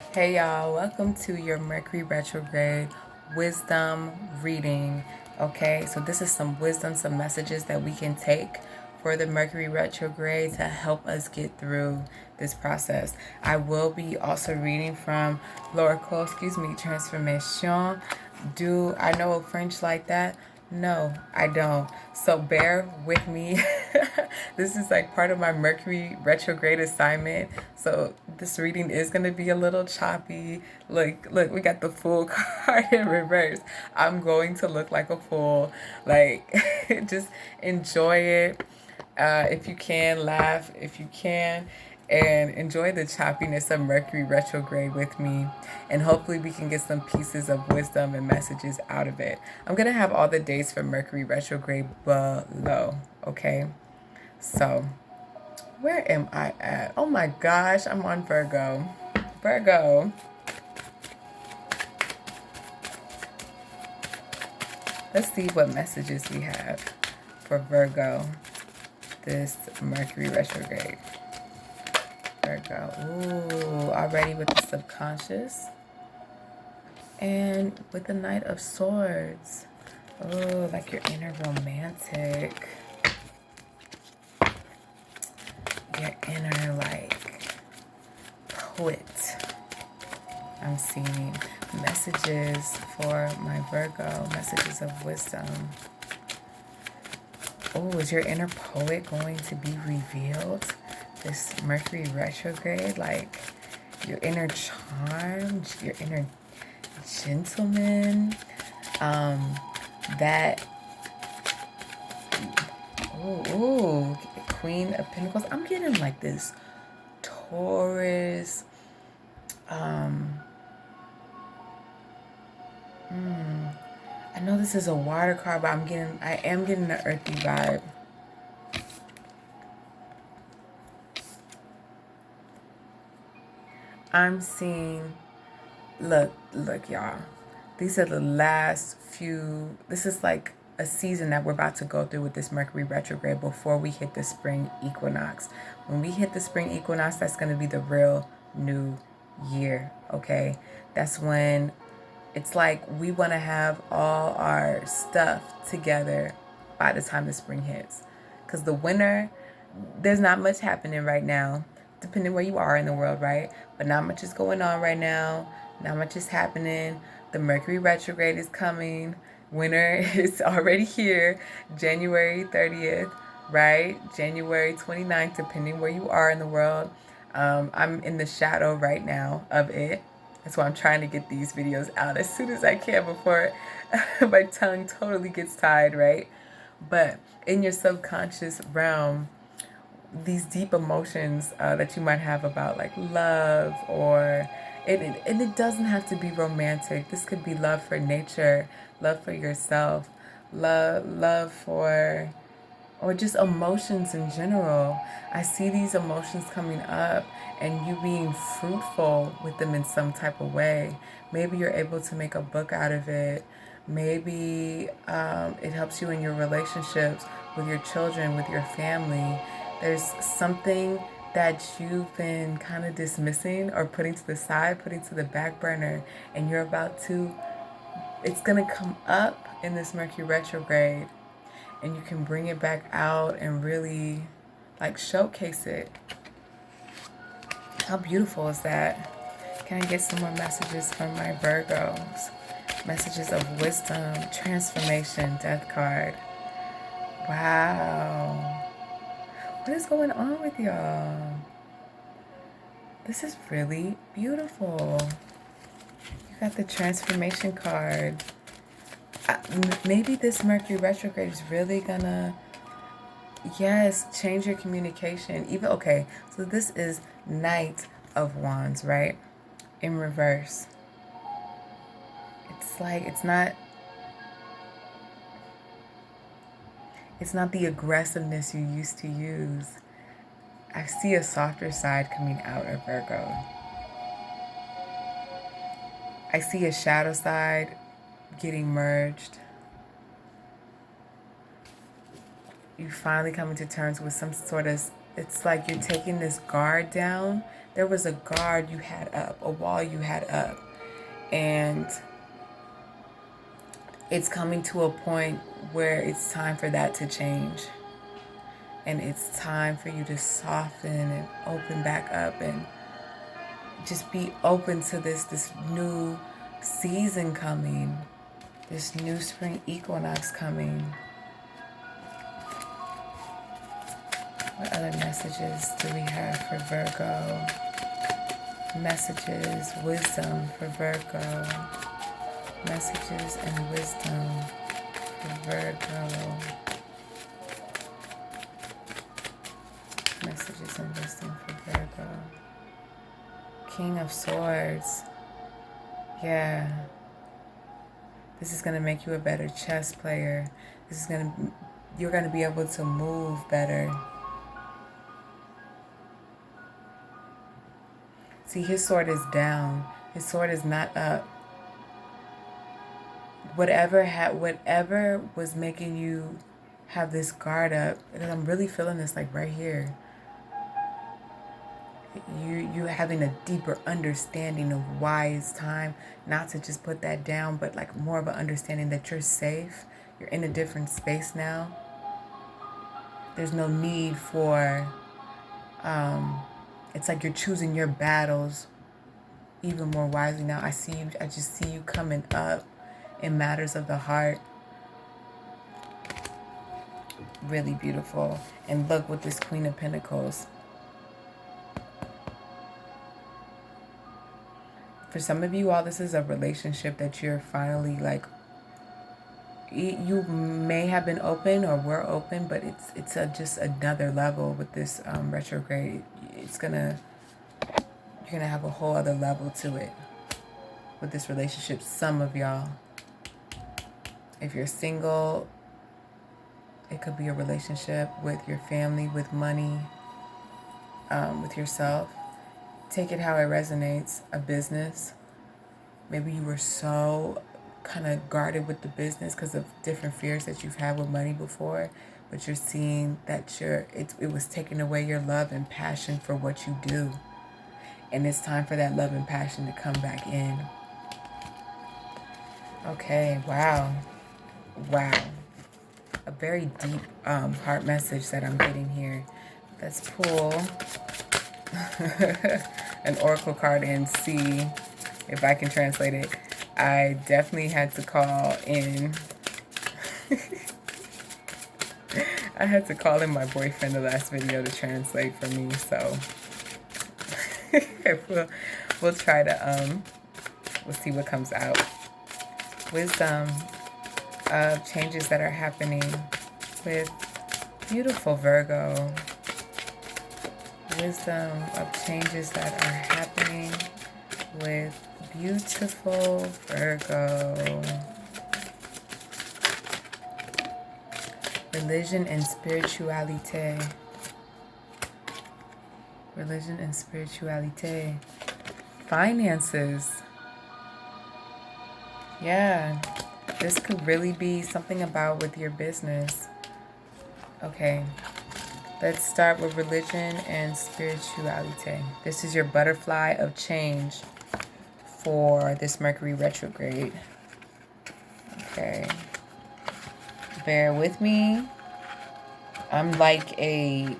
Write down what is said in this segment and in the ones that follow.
Hey y'all, welcome to your Mercury Retrograde wisdom reading. Okay, so this is some wisdom, some messages that we can take for the Mercury Retrograde to help us get through this process. I will be also reading from L'Oracle, Transformation. Do I know French like that? No, I don't. So bear with me. This is like part of my Mercury retrograde assignment. So this reading is going to be a little choppy. Look, we got the Fool card in reverse. I'm going to look like a fool. Like, just enjoy it. If you can, laugh if you can, and enjoy the choppiness of Mercury retrograde with me. And hopefully, we can get some pieces of wisdom and messages out of it. I'm going to have all the dates for Mercury retrograde below, okay? So, where am I at? Oh my gosh, I'm on Virgo. Virgo. Let's see what messages we have for Virgo this Mercury retrograde. Virgo. Ooh, already with the subconscious. And with the Knight of Swords. Oh, like your inner romantic. Your inner, like, poet. I'm seeing messages for my Virgo. Messages of wisdom. Oh, is your inner poet going to be revealed? This Mercury retrograde, like your inner charm, your inner gentleman, that, ooh, Queen of Pentacles. I'm getting like this Taurus, I know this is a water card, but I am getting the earthy vibe. I'm seeing, look, y'all. These are the last few, this is like a season that we're about to go through with this Mercury retrograde before we hit the spring equinox. When we hit the spring equinox, that's going to be the real new year, okay? That's when it's like we want to have all our stuff together by the time the spring hits. Because the winter, there's not much happening right now, depending where you are in the world, right? But not much is going on right now. Not much is happening. The Mercury retrograde is coming. Winter is already here. January 30th, right? January 29th, depending where you are in the world. I'm in the shadow right now of it. That's why I'm trying to get these videos out as soon as I can before my tongue totally gets tied, right? But in your subconscious realm, these deep emotions that you might have about like love or and it doesn't have to be romantic. This could be love for nature, love for yourself, love for, or just emotions in general. I see these emotions coming up and you being fruitful with them in some type of way. Maybe you're able to make a book out of it. Maybe it helps you in your relationships with your children, with your family. There's something that you've been kind of dismissing or putting to the side, putting to the back burner, and you're about to, it's going to come up in this Mercury retrograde, and you can bring it back out and really like showcase it. How beautiful is that? Can I get some more messages from my Virgos? Messages of wisdom, transformation, death card. Wow. What is going on with y'all? This is really beautiful. You got the transformation card. Maybe this Mercury retrograde is really gonna, yes, change your communication. Even, okay, so this is Knight of Wands, right? In reverse. It's like, it's not the aggressiveness you used to use. I see a softer side coming out of Virgo. I see a shadow side getting merged. You finally coming to terms with some sort of It's like you're taking this guard down. There was a guard you had up, a wall you had up, and it's coming to a point where it's time for that to change. And it's time for you to soften and open back up and just be open to this new season coming, this new spring equinox coming. What other messages do we have for Virgo? Messages, wisdom for Virgo. Messages and wisdom for Virgo. Messages and wisdom for Virgo. King of Swords. Yeah. This is going to make you a better chess player. You're going to be able to move better. See, his sword is down. His sword is not up. Whatever was making you have this guard up, and I'm really feeling this like right here. You having a deeper understanding of why it's time not to just put that down, but like more of an understanding that you're safe. You're in a different space now. There's no need for, it's like you're choosing your battles even more wisely now. I just see you coming up in matters of the heart. Really beautiful. And look with this Queen of Pentacles. For some of you all, this is a relationship that you're finally like, you may have been open or were open, but it's just another level with this retrograde. You're gonna have a whole other level to it with this relationship. Some of y'all, if you're single, it could be a relationship with your family, with money, with yourself. Take it how it resonates. A business. Maybe you were so kind of guarded with the business because of different fears that you've had with money before, but you're seeing that it was taking away your love and passion for what you do. And it's time for that love and passion to come back in. Okay, wow. A very deep heart message that I'm getting here. Let's pull an oracle card and see if I can translate it. I definitely had to call in. I had to call in my boyfriend the last video to translate for me, so we'll try to we'll see what comes out. Wisdom of changes that are happening with beautiful Virgo. Wisdom of changes that are happening with beautiful Virgo. Religion and spirituality. Religion and spirituality. Finances. Yeah, this could really be something about with your business. Okay. Let's start with religion and spirituality. This is your butterfly of change for this Mercury retrograde. Okay. Bear with me. I'm like an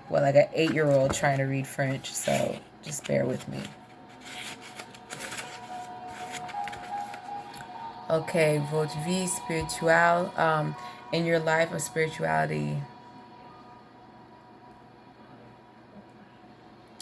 8-year-old trying to read French, so just bear with me. Okay, votre vie spirituelle, in your life of spirituality.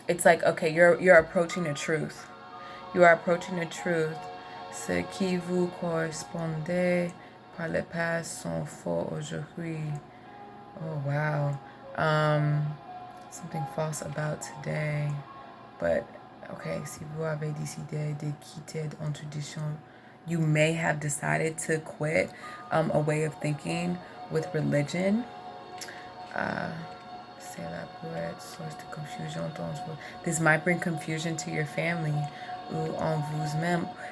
It's like, okay, you're approaching the truth. You are approaching the truth. Ce qui vous correspondait par le passé sont faux aujourd'hui. Oh, wow. Something false about today. But, okay, si vous avez décidé de quitter une tradition, you may have decided to quit a way of thinking with religion. This might bring confusion to your family.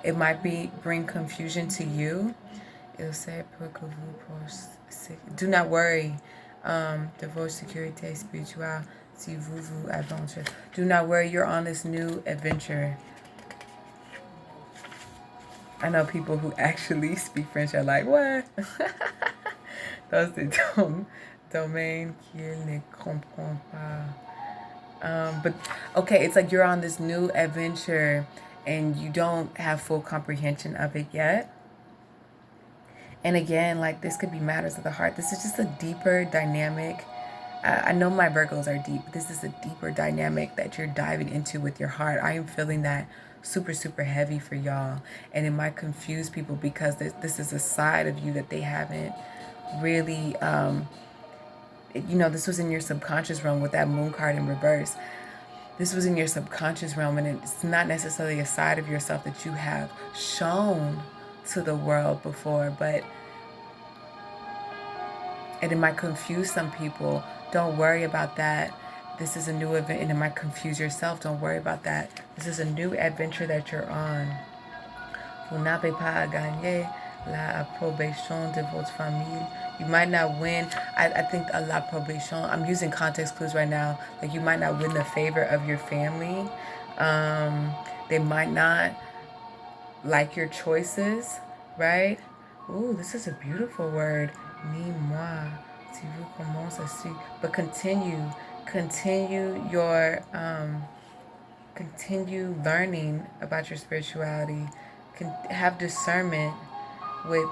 It might bring confusion to you. Do not worry. de vos sécurités spirituelles si vous vous aventurez. Do not worry, you're on this new adventure. I know people who actually speak French are like, what? Those that domaine qui ne comprend pas. But okay, it's like you're on this new adventure and you don't have full comprehension of it yet. And again, like this could be matters of the heart. This is just a deeper dynamic. I know my Virgos are deep. But this is a deeper dynamic that you're diving into with your heart. I am feeling that super, super heavy for y'all. And it might confuse people because this is a side of you that they haven't really, this was in your subconscious realm with that moon card in reverse. This was in your subconscious realm, and it's not necessarily a side of yourself that you have shown to the world before, and it might confuse some people. Don't worry about that. This is a new event, and it might confuse yourself. Don't worry about that. This is a new adventure that you're on. Vous n'avez pas à gagner l'approbation de votre famille. You might not win. I think a l'approbation, I'm using context clues right now. Like you might not win the favor of your family. They might not like your choices, right? Ooh, this is a beautiful word. Ni moi, si vous commencez ainsi. But continue learning about your spirituality. Have discernment with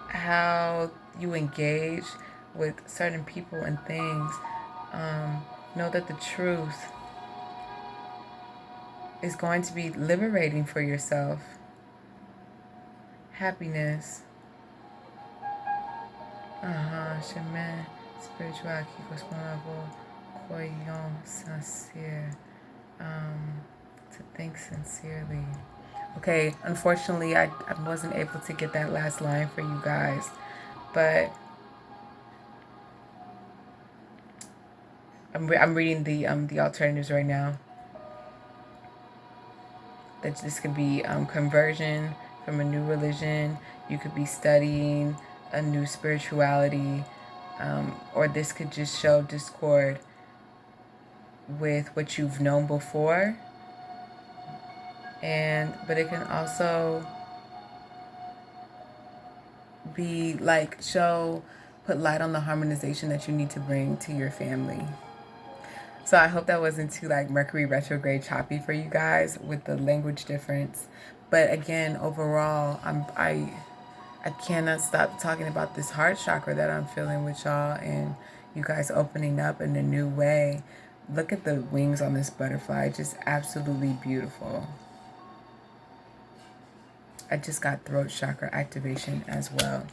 how you engage with certain people and things. Know that the truth is going to be liberating for yourself. Happiness. Chemin spirituel qui correspond à vos croyances sincères. To think sincerely. Okay, unfortunately, I wasn't able to get that last line for you guys, but I'm reading the alternatives right now. That this could be conversion from a new religion. You could be studying a new spirituality, or this could just show discord with what you've known before. But it can also be like put light on the harmonization that you need to bring to your family. So I hope that wasn't too like Mercury retrograde choppy for you guys with the language difference. But again, overall, I cannot stop talking about this heart chakra that I'm feeling with y'all and you guys opening up in a new way. Look at the wings on this butterfly, just absolutely beautiful. I just got throat chakra activation as well.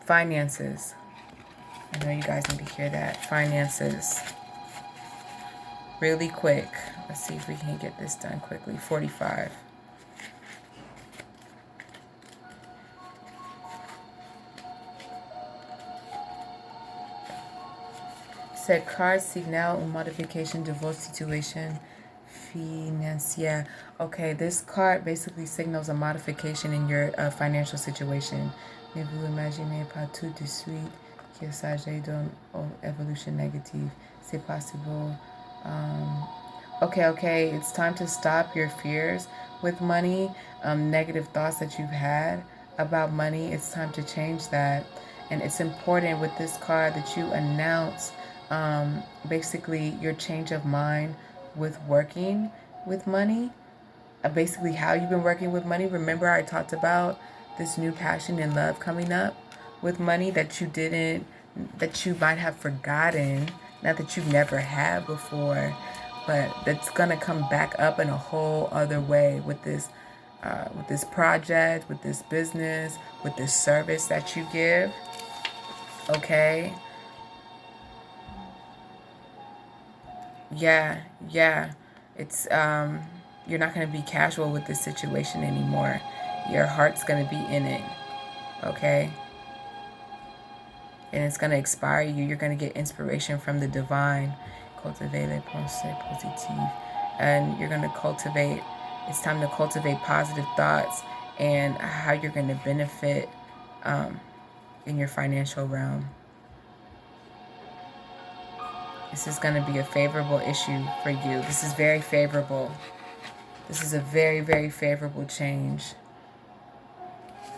Finances. I know you guys need to hear that. Finances. Really quick. Let's see if we can get this done quickly. 45. Cette carte signale une modification de votre situation financière. Okay, this card basically signals a modification in your financial situation. Ne vous imaginez pas tout de suite qu'il s'agit d'une évolution négative. C'est possible. Okay, it's time to stop your fears with money, negative thoughts that you've had about money. It's time to change that. And it's important with this card that you announce basically your change of mind with working with money. Basically how you've been working with money. Remember I talked about this new passion and love coming up with money that you might have forgotten. Not that you've never had before, but that's gonna come back up in a whole other way with this project, with this business, with this service that you give. Okay. Yeah. It's you're not gonna be casual with this situation anymore. Your heart's gonna be in it. Okay. And it's going to inspire you. You're going to get inspiration from the divine. Cultivate les pensées positives. And you're going to cultivate, it's time to cultivate positive thoughts and how you're going to benefit in your financial realm. This is going to be a favorable issue for you. This is very favorable. This is a very, very favorable change.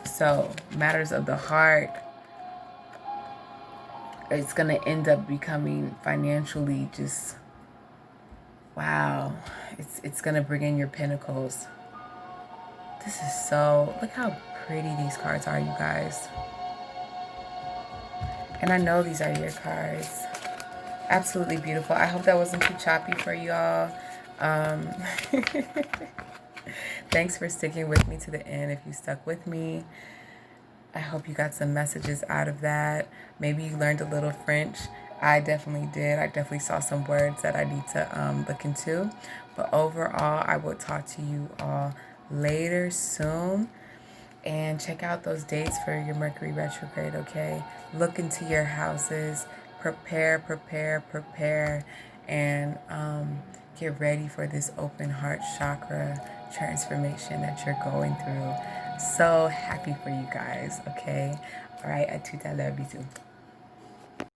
So, matters of the heart, it's going to end up becoming financially just, wow. It's going to bring in your pentacles. This is so, look how pretty these cards are, you guys. And I know these are your cards. Absolutely beautiful. I hope that wasn't too choppy for y'all. Thanks for sticking with me to the end if you stuck with me. I hope you got some messages out of that. Maybe you learned a little French. I definitely did. I definitely saw some words that I need to look into. But overall, I will talk to you all later soon. And check out those dates for your Mercury retrograde, okay? Look into your houses. Prepare, and get ready for this open heart chakra transformation that you're going through. So happy for you guys, okay? All right, I love you too.